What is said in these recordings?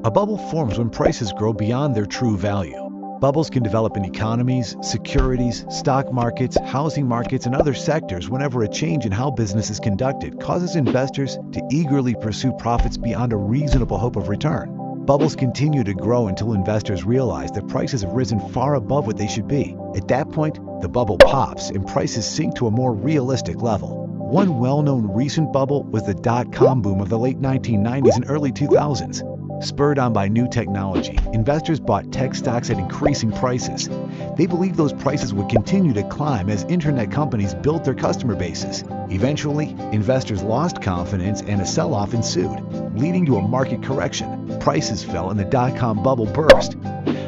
A bubble forms when prices grow beyond their true value. Bubbles can develop in economies, securities, stock markets, housing markets, and other sectors whenever a change in how business is conducted causes investors to eagerly pursue profits beyond a reasonable hope of return. Bubbles continue to grow until investors realize that prices have risen far above what they should be. At that point, the bubble pops and prices sink to a more realistic level. One well-known recent bubble was the dot-com boom of the late 1990s and early 2000s. Spurred on by new technology, investors bought tech stocks at increasing prices. They believed those prices would continue to climb as internet companies built their customer bases. Eventually, investors lost confidence and a sell-off ensued, leading to a market correction. Prices fell and the dot-com bubble burst.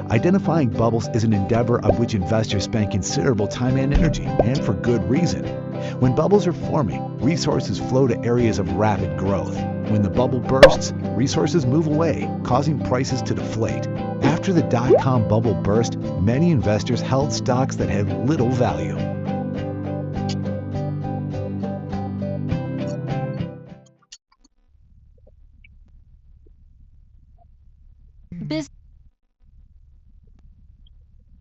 Identifying bubbles is an endeavor of which investors spend considerable time and energy, and for good reason. When bubbles are forming, resources flow to areas of rapid growth. When the bubble bursts, resources move away, causing prices to deflate. After the dot-com bubble burst, many investors held stocks that had little value.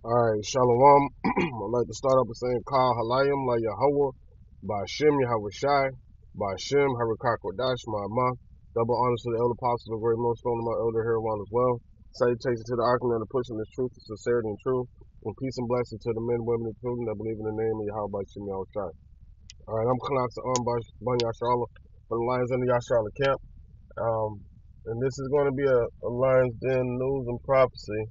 Alright, Shalom. I'd like to start off with saying Kal Halayim La Yahweh, Ba'Shem Yahweh Shai, Ba'Shem Harakak Wadash Ma'amah. Double honors to the elder apostles of great millstone, my elder Herawan as well. Salutations to the argument of pushing this truth, sincerity, and truth. And peace and blessing to the men, women, and children that believe in the name of Yahweh Ba'Shem Yahweh Shai. Alright, I'm Kanatsa Ban Yasharala from the Lions Den of Yasharala camp. And this is going to be a Lions Den news and prophecy.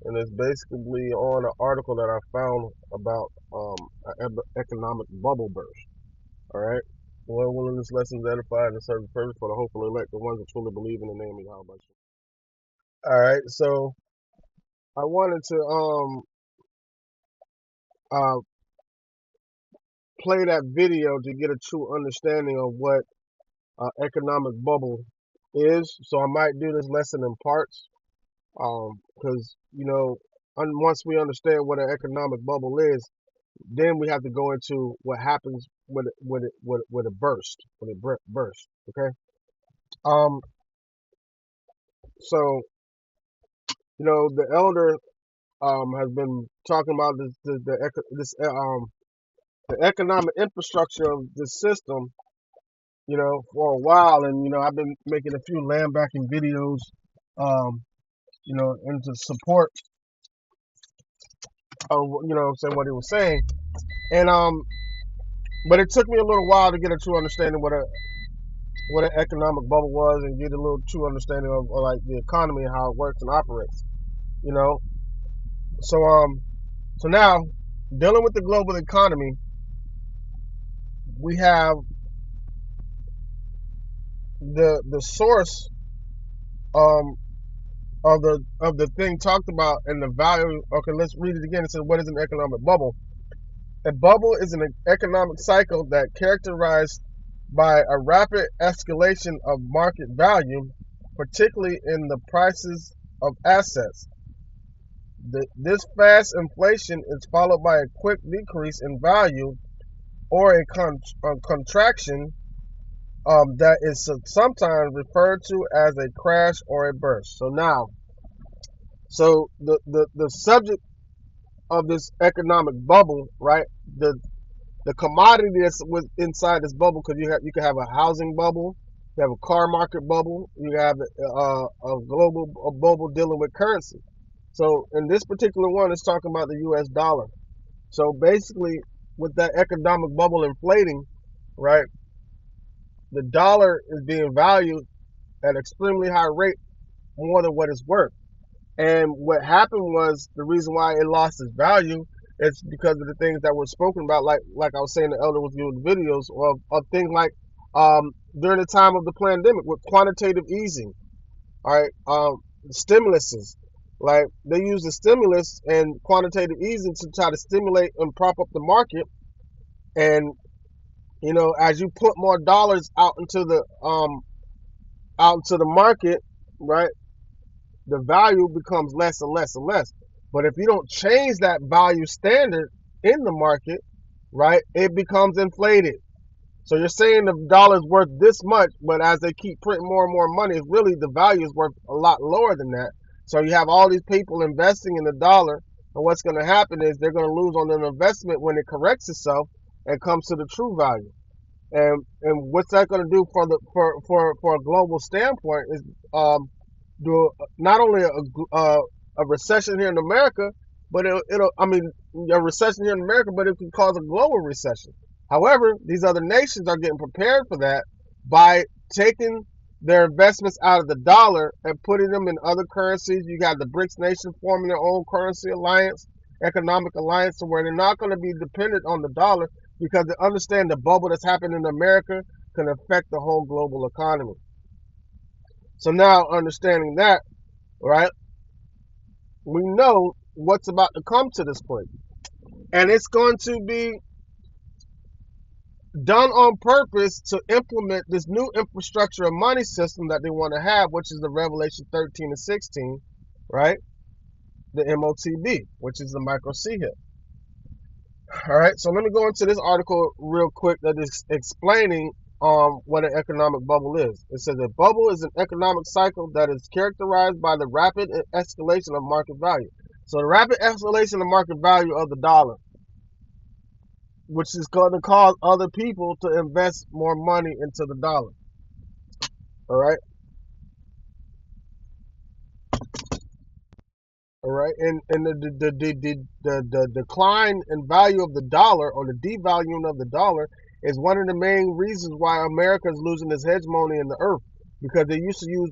And it's basically on an article that I found about an economic bubble burst. All right. Well, willing this lesson is edified and serve the purpose for the hopeful elect, the ones that truly believe in the name of Yahweh. All right. So I wanted to play that video to get a true understanding of what economic bubble is. So I might do this lesson in parts. Because once we understand what an economic bubble is, then we have to go into what happens when it bursts. Okay. So the elder has been talking about the economic infrastructure of this system, for a while, and I've been making a few land backing videos, and to support saying what he was saying. And but it took me a little while to get a true understanding what an economic bubble was and get a little true understanding of like the economy and how it works and operates. So now dealing with the global economy, we have the source of the thing talked about and the value. Okay, let's read it again. It says, what is an economic bubble? A bubble is an economic cycle that characterized by a rapid escalation of market value, particularly in the prices of assets. This fast inflation is followed by a quick decrease in value or a contraction that is sometimes referred to as a crash or a burst. So the subject of this economic bubble, right? The commodity that's inside this bubble, because you can have a housing bubble, you have a car market bubble, you have a global bubble dealing with currency. So in this particular one, it's talking about the U.S. dollar. So basically, with that economic bubble inflating, right, the dollar is being valued at an extremely high rate, more than what it's worth. And what happened was, the reason why it lost its value is because of the things that were spoken about, like I was saying, the elder was doing videos of things like during the time of the pandemic with quantitative easing, all right, stimuluses. Like they use the stimulus and quantitative easing to try to stimulate and prop up the market. And as you put more dollars out into the market, right, the value becomes less and less and less. But if you don't change that value standard in the market, right, it becomes inflated. So you're saying the dollar is worth this much, but as they keep printing more and more money, it's really the value is worth a lot lower than that. So you have all these people investing in the dollar, and what's going to happen is they're going to lose on their investment when it corrects itself and comes to the true value. And what's that going to do for the for a global standpoint is do not only a recession here in America, but it'll I mean a recession here in America, but it can cause a global recession. However, these other nations are getting prepared for that by taking their investments out of the dollar and putting them in other currencies. You got the BRICS nation forming their own currency alliance, economic alliance, to where they're not going to be dependent on the dollar because they understand the bubble that's happening in America can affect the whole global economy. So now understanding that, right, we know what's about to come to this point. And it's going to be done on purpose to implement this new infrastructure of money system that they want to have, which is the Revelation 13 and 16, right? The MOTB, which is the micro C hip. All right, so let me go into this article real quick that is explaining what an economic bubble is. It says a bubble is an economic cycle that is characterized by the rapid escalation of market value. So the rapid escalation of market value of the dollar, which is going to cause other people to invest more money into the dollar. All right. All right, and the decline in value of the dollar, or the devaluing of the dollar, is one of the main reasons why America is losing its hegemony in the earth, because they used to use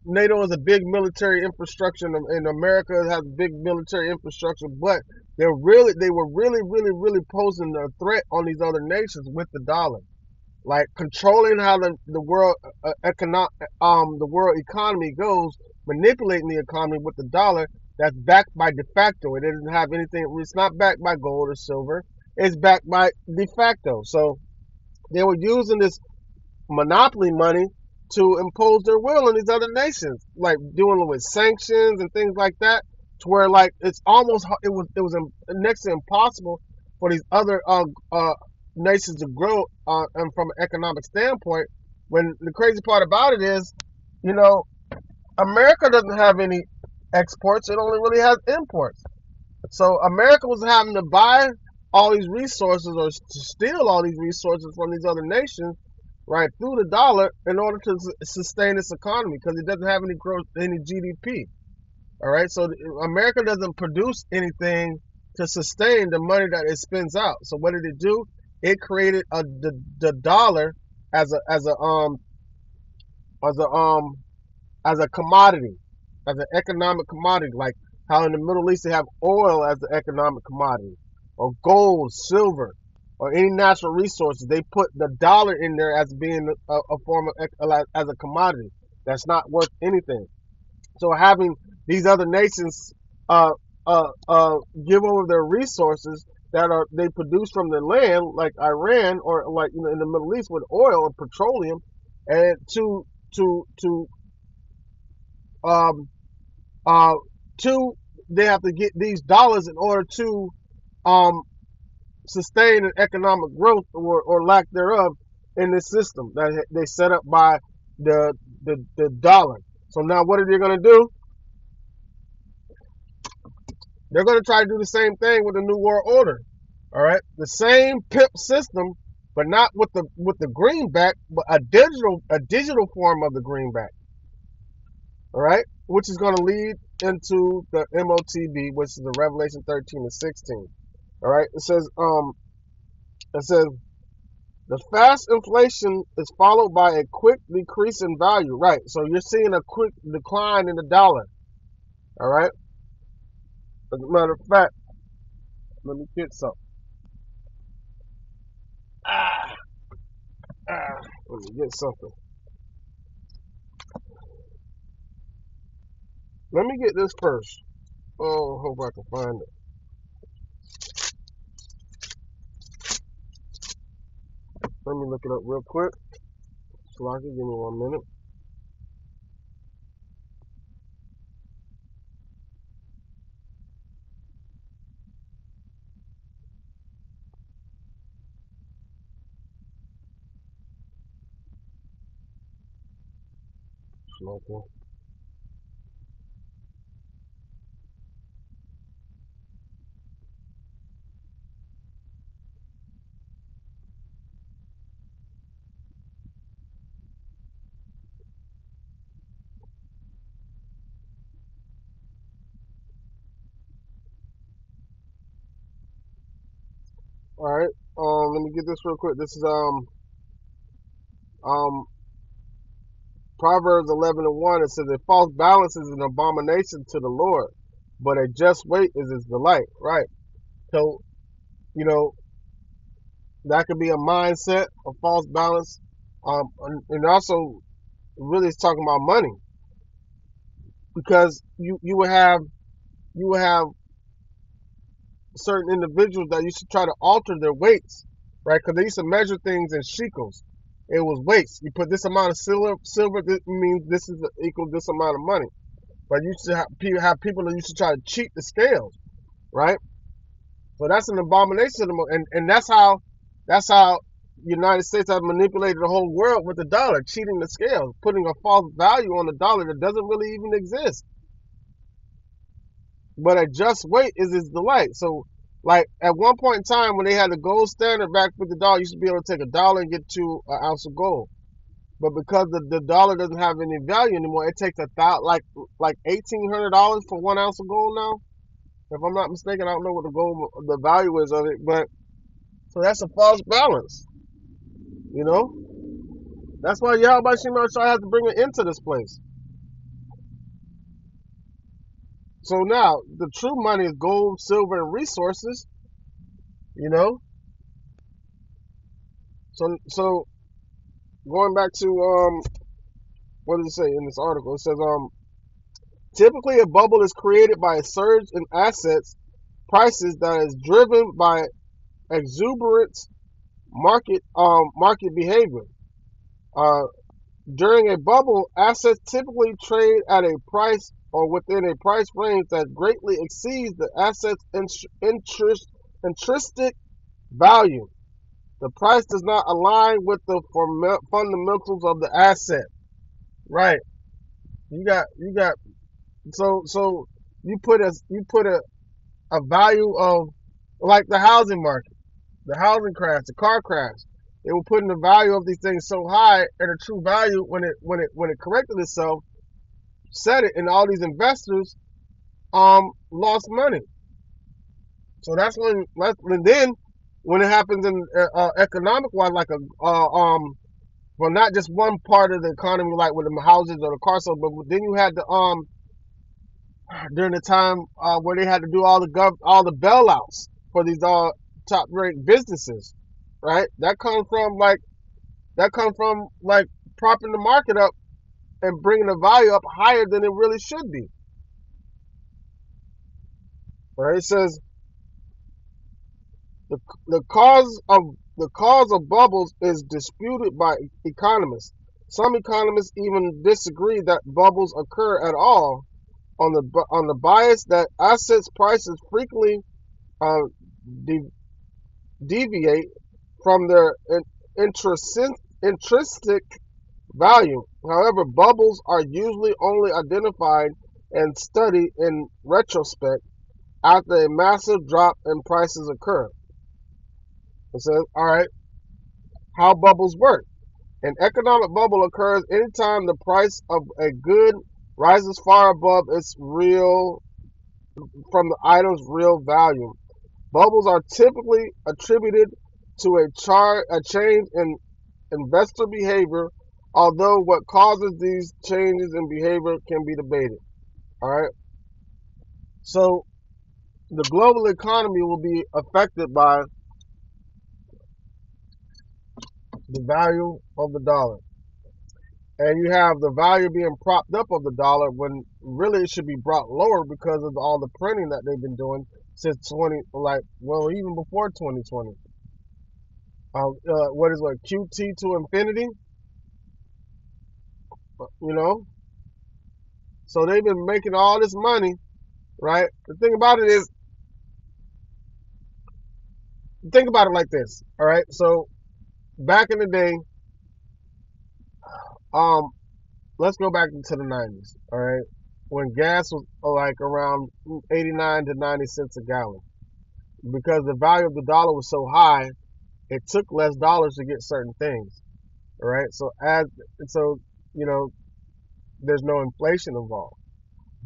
NATO is a big military infrastructure, and America has big military infrastructure, but they were really posing a threat on these other nations with the dollar, like controlling how the world the world economy goes, manipulating the economy with the dollar that's backed by de facto. It doesn't have anything. It's not backed by gold or silver. It's backed by de facto. So they were using this monopoly money to impose their will on these other nations, like dealing with sanctions and things like that, to where like it's almost it was next to impossible for these other nations to grow and from an economic standpoint. When the crazy part about it is, you know, America doesn't have any exports; it only really has imports. So America was having to buy all these resources or to steal all these resources from these other nations, right, through the dollar in order to sustain its economy, because it doesn't have any growth, any GDP. All right, so America doesn't produce anything to sustain the money that it spends out. So what did it do? It created the dollar as as a um a commodity, as an economic commodity, like how in the Middle East they have oil as the economic commodity, or gold, silver, or any natural resources. They put the dollar in there as being a form of as a commodity that's not worth anything. So having these other nations uh, give over their resources that are they produce from the land, like Iran, or like in the Middle East with oil or petroleum, and to um uh to they have to get these dollars in order to um sustain an economic growth, or lack thereof, in this system that they set up by the dollar. So now what are they going to do? They're going to try to do the same thing with the New World Order. All right, the same pimp system, but not with the greenback, but a digital form of the greenback. All right, which is going to lead into the MOTB, which is the Revelation 13 and 16. All right, it says the fast inflation is followed by a quick decrease in value. Right, so you're seeing a quick decline in the dollar. All right, as a matter of fact, let me get some. Ah, let me get something. Let me get this first. Oh, hope I can find it. Let me look it up real quick. Slocky, give me 1 minute. smoking. All right. Let me get this real quick. This is um Proverbs 11:1. It says, "A false balance is an abomination to the Lord, but a just weight is His delight." Right. So you know that could be a mindset, a false balance, and also really it's talking about money because you would have certain individuals that used to try to alter their weights, right? Because they used to measure things in shekels. It was weights. You put this amount of silver, this means this is equal this amount of money. But you used to have people that used to try to cheat the scales, right? So that's an abomination, and that's how the United States have manipulated the whole world with the dollar, cheating the scales, putting a false value on the dollar that doesn't really even exist. But a just weight is His delight. So, like at one point in time, when they had the gold standard back with the dollar, you used to be able to take a dollar and get you an ounce of gold. But because the dollar doesn't have any value anymore, it takes like $1,800 for 1 ounce of gold now. If I'm not mistaken, I don't know what the value is of it, but so that's a false balance. You know, that's why Yahweh Shema Shai has to bring it into this place. So now the true money is gold, silver, and resources. You know, so going back to what does it say in this article? It says typically a bubble is created by a surge in assets prices that is driven by exuberant market behavior. Uh, During a bubble, assets typically trade at a price or within a price range that greatly exceeds the asset's intrinsic value. The price does not align with the fundamentals of the asset. Right. You got so you put a value of like the housing market, the housing crash, the car crash. It will put in the value of these things so high, and the true value when it corrected itself, set it, and all these investors lost money. So and then when it happens in economic wise, like well, not just one part of the economy, like with the houses or the car sales, but then you had the during the time where they had to do all the bailouts for these top rate businesses, right? That comes from like propping the market up and bringing the value up higher than it really should be. Right? It says the the cause of bubbles is disputed by economists. Some economists even disagree that bubbles occur at all on the bias that assets prices frequently uh, de- deviate from their intrinsic value. However, bubbles are usually only identified and studied in retrospect after a massive drop in prices occur. It says, all right, how bubbles work. An economic bubble occurs anytime the price of a good rises far above its real from the item's real value. Bubbles are typically attributed to a change in investor behavior, although what causes these changes in behavior can be debated. All right. So the global economy will be affected by the value of the dollar. And you have the value being propped up of the dollar when really it should be brought lower because of all the printing that they've been doing since even before 2020. What QT to infinity? You know, so they've been making all this money, right? The thing about it is, think about it like this, all right? So back in the day, um, let's go back into the 90s. All right, when gas was like around 89 to 90 cents a gallon, because the value of the dollar was so high, it took less dollars to get certain things. All right, so you know, there's no inflation involved.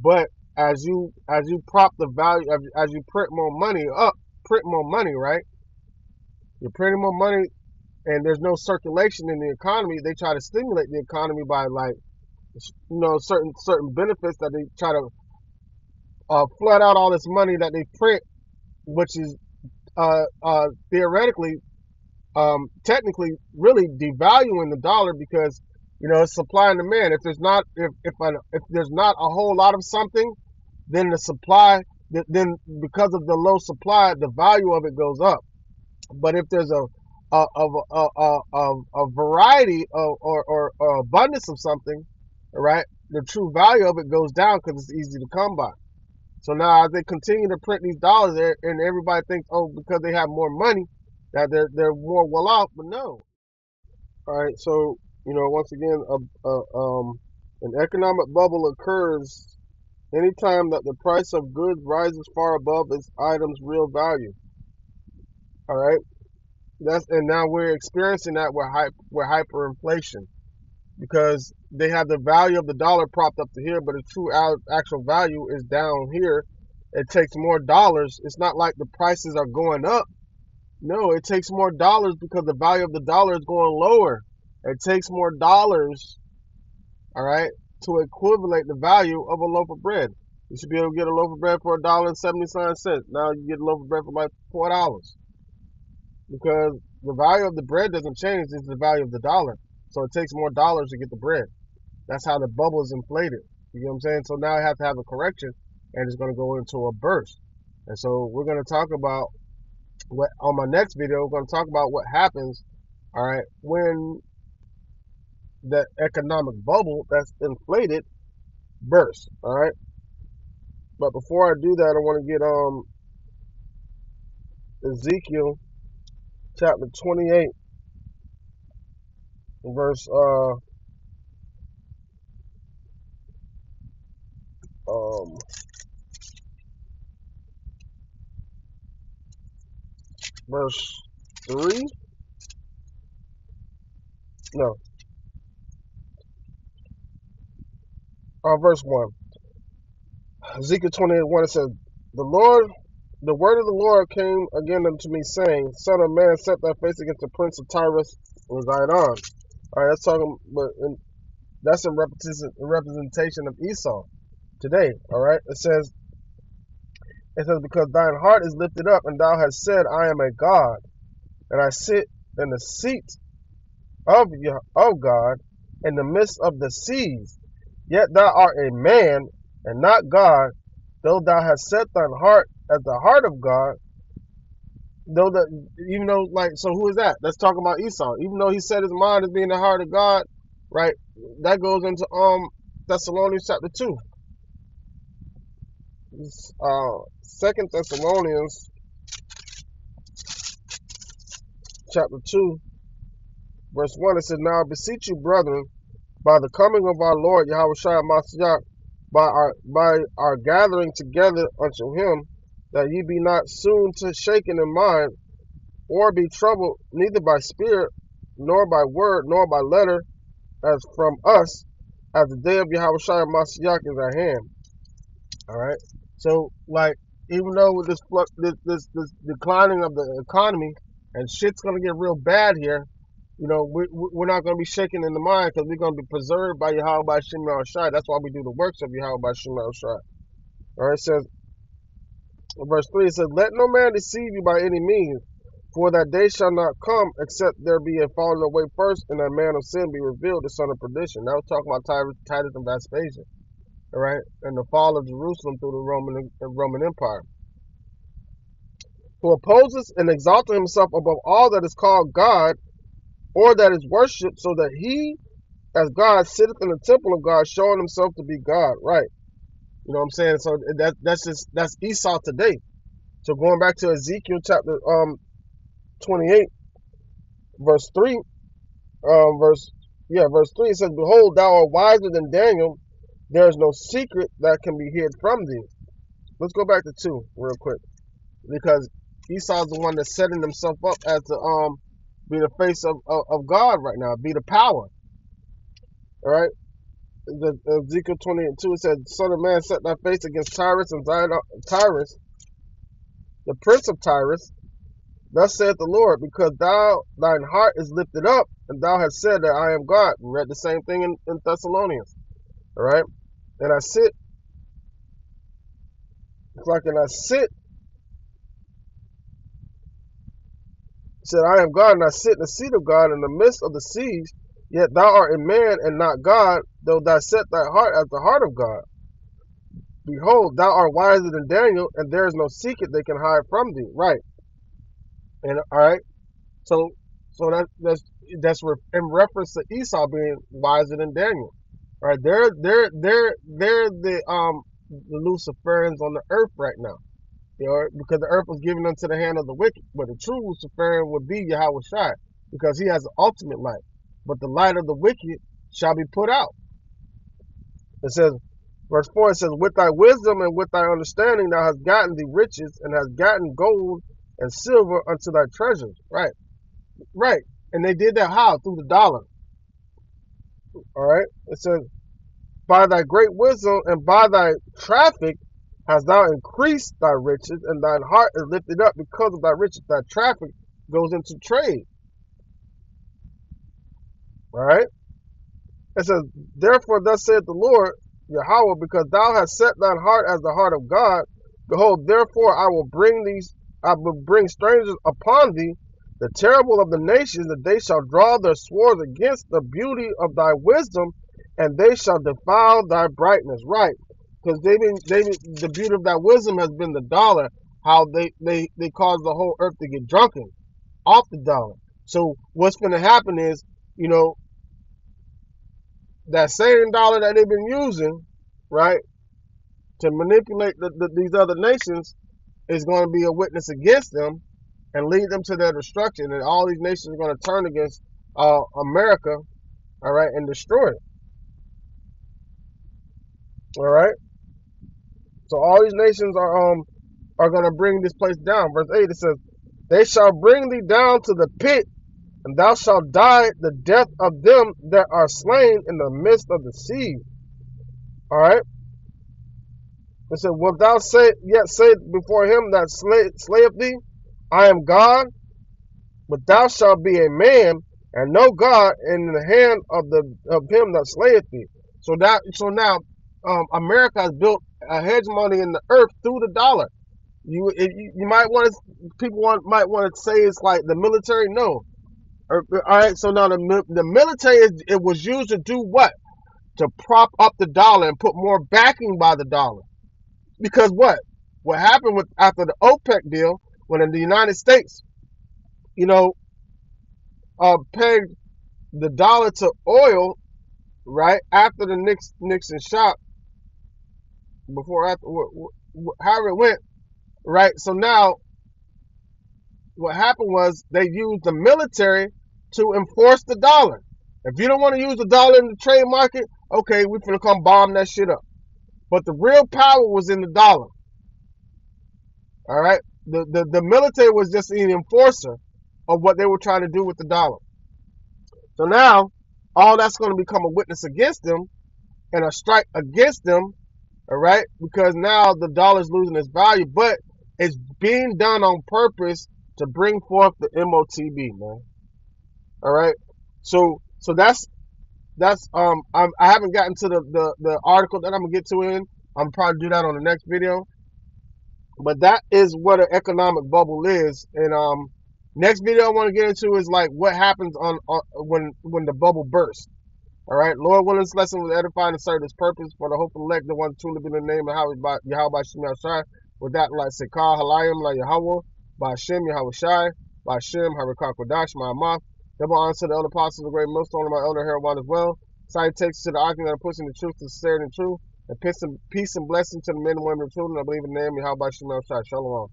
But as you prop the value, as you print more money, right? You're printing more money, and there's no circulation in the economy. They try to stimulate the economy by, like, certain benefits that they try to flood out all this money that they print, which is theoretically, technically, really devaluing the dollar, because it's supply and demand. If there's not a whole lot of something, then the supply, then because of the low supply, the value of it goes up. But if there's a variety or abundance of something, right, the true value of it goes down because it's easy to come by. So now, as they continue to print these dollars, and everybody thinks, oh, because they have more money, that they're more well off. But no. All right. So once again, an economic bubble occurs anytime that the price of goods rises far above its item's real value. All right. And now we're experiencing that with hyperinflation, because they have the value of the dollar propped up to here, but its true actual value is down here. It takes more dollars. It's not like the prices are going up. No, it takes more dollars because the value of the dollar is going lower. It takes more dollars, all right, to equivalent the value of a loaf of bread. You should be able to get a loaf of bread for $1.79. Now you get a loaf of bread for like $4, because the value of the bread doesn't change. It's the value of the dollar. So it takes more dollars to get the bread. That's how the bubble is inflated. You know what I'm saying? So now I have to have a correction, and it's going to go into a burst. And so we're going to talk about on my next video, we're going to talk about what happens, all right, when the economic bubble that's inflated bursts, all right? But before I do that, I want to get Ezekiel chapter 28, verse verse 3. No. Verse 1. Ezekiel 28:1, it says, the word of the Lord came again unto me, saying, Son of man, set thy face against the prince of Tyrus and Zidon. All right, that's a representation of Esau today. All right, it says, because thine heart is lifted up, and thou hast said, I am a God, and I sit in the seat of God in the midst of the seas. Yet thou art a man, and not God, though thou hast set thine heart as the heart of God. So who is that? Let's talk about Esau. Even though he set his mind as being the heart of God, right? That goes into Thessalonians chapter 2. 2 Thessalonians chapter 2, verse 1, it says, Now I beseech you, brethren, by the coming of our Lord Yahushua Mashiach, by our gathering together unto him, that ye be not soon shaken in mind, or be troubled neither by spirit, nor by word, nor by letter, as from us, as the day of Yahushua Mashiach is at hand. All right. So, like, even though with this declining of the economy, and shit's gonna get real bad here, we're not going to be shaken in the mind, because we're going to be preserved by Yahweh Shem Shai. That's why we do the works of Yahweh Shem Shai. All right, it says, verse 3, it says, Let no man deceive you by any means, for that day shall not come, except there be a falling away first, and a man of sin be revealed, the son of perdition. Now we're talking about Titus and Vespasian, all right, and the fall of Jerusalem through the Roman Empire. Who opposes and exalts himself above all that is called God, or that is worshipped, so that he, as God, sitteth in the temple of God, showing himself to be God. Right. You know what I'm saying? So that's Esau today. So going back to Ezekiel chapter 28, verse 3, verse Yeah, verse 3 it says, behold, thou art wiser than Daniel. There is no secret that can be hid from thee. Let's go back to 2 real quick. Because Esau's the one that's setting himself up as the be the face of God right now, be the power. All right. The Ezekiel 20:2 it said, son of man, set thy face against Tyrus and Tyrus, the prince of Tyrus. Thus saith the Lord, because thine heart is lifted up, and thou hast said that I am God. We read the same thing in Thessalonians. All right. And I sit, it's like, and I sit, said, I am God, and I sit in the seat of God in the midst of the seas. Yet thou art a man and not God, though thou set thy heart as the heart of God. Behold, thou art wiser than Daniel, and there is no secret they can hide from thee. Right. And all right. So that's in reference to Esau being wiser than Daniel. Right. They're the Luciferians on the earth right now. You know, because the earth was given unto the hand of the wicked. But the true Luciferian would be Yahweh Shai, because he has the ultimate light. But the light of the wicked shall be put out. It says, verse 4, it says, with thy wisdom and with thy understanding thou hast gotten thee riches, and hast gotten gold and silver unto thy treasures. Right. Right. And they did that how? Through the dollar. All right. It says, by thy great wisdom and by thy traffic hast thou increased thy riches, and thine heart is lifted up because of thy riches. Thy traffic goes into trade. All right. It says, therefore thus saith the Lord Yahweh, because thou hast set thine heart as the heart of God, behold, therefore I will bring strangers upon thee, the terrible of the nations, that they shall draw their swords against the beauty of thy wisdom, and they shall defile thy brightness. Right. Because the beauty of that wisdom has been the dollar, how they cause the whole earth to get drunken off the dollar. So what's going to happen is, you know, that same dollar that they've been using, right, to manipulate these other nations is going to be a witness against them and lead them to their destruction. And all these nations are going to turn against America, all right, and destroy it. All right. So all these nations are going to bring this place down. Verse 8, it says, they shall bring thee down to the pit, and thou shalt die the death of them that are slain in the midst of the sea. All right. It said, wilt thou say before him that slayeth thee, I am God? But thou shalt be a man and no God in the hand of him that slayeth thee. So now America has built a hegemony in the earth through the dollar. You might want to might want to say it's like the military. No. All right. So now the military it was used to do what? To prop up the dollar and put more backing by the dollar. Because what happened after the OPEC deal, when in the United States, you know, pegged the dollar to oil, right, after the Nixon shot, however it went, right. So now what happened was they used the military to enforce the dollar. If you don't want to use the dollar in the trade market, okay, we're gonna come bomb that shit up. But the real power was in the dollar. All right. The military was just an enforcer of what they were trying to do with the dollar. So now all that's going to become a witness against them and a strike against them. All right. Because now the dollar is losing its value, but it's being done on purpose to bring forth the MOTB, man. All right. So that's I haven't gotten to the article that I'm gonna get to in. I'm probably do that on the next video. But that is what an economic bubble is. And next video I want to get into is like what happens on when the bubble bursts. All right. Lord willing, this lesson was edifying and served its purpose for the hope of the elect, the one truly be the name of Yahweh Shem Shai. With that, like Sekar Halayim La Yahweh, by Hashem Yahweh Shai, by Hashem Harakah Kodash, my mouth. Double honor to the elder apostles, the great millstone of my elder Herod as well. Salutations to the argument that are pushing the truth to sincerity and truth. And peace and blessing to the men and women of children. I believe in the name of Yahweh Shem Shai. Shalom.